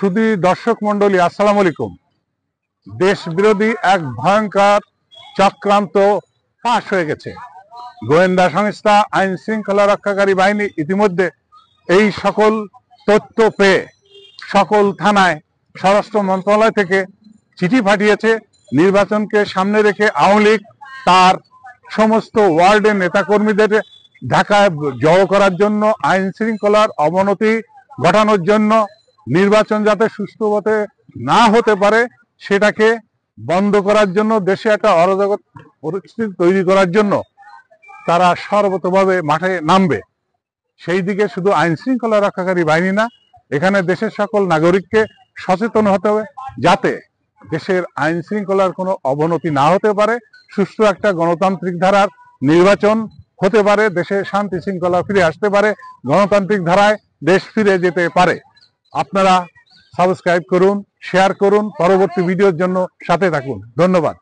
সুধী দর্শক মন্ডলী, আসসালামু আলাইকুম। দেশ বিরোধী এক ভয়ঙ্কর চক্রান্ত ফাঁস হয়ে গেছে। গোয়েন্দা সংস্থা, আইন শৃঙ্খলা রক্ষাকারী বাহিনী ইতিমধ্যে এই সকল তথ্য পেয়ে সকল থানায় স্বরাষ্ট্র মন্ত্রণালয় থেকে চিঠি পাঠিয়েছে। নির্বাচনকে সামনে রেখে আওয়ামী লীগ তার সমস্ত ওয়ার্ডের নেতাকর্মীদের ঢাকায় জড়ো করার জন্য, আইন শৃঙ্খলার অবনতি ঘটানোর জন্য, নির্বাচন যাতে সুষ্ঠুভাবে না হতে পারে সেটাকে বন্ধ করার জন্য, দেশে একটা অরাজক পরিস্থিতি তৈরি করার জন্য তারা সর্বতভাবে মাঠে নামবে। সেই দিকে শুধু আইন শৃঙ্খলা রক্ষাকারী বাহিনী না, এখানে দেশের সকল নাগরিককে সচেতন হতে হবে যাতে দেশের আইন শৃঙ্খলার কোনো অবনতি না হতে পারে, সুষ্ঠু একটা গণতান্ত্রিক ধারার নির্বাচন হতে পারে, দেশে শান্তি শৃঙ্খলা ফিরে আসতে পারে, গণতান্ত্রিক ধারায় দেশ ফিরে যেতে পারে। আপনারা সাবস্ক্রাইব করুন, শেয়ার করুন, পরবর্তী ভিডিওর জন্য সাথে থাকুন। ধন্যবাদ।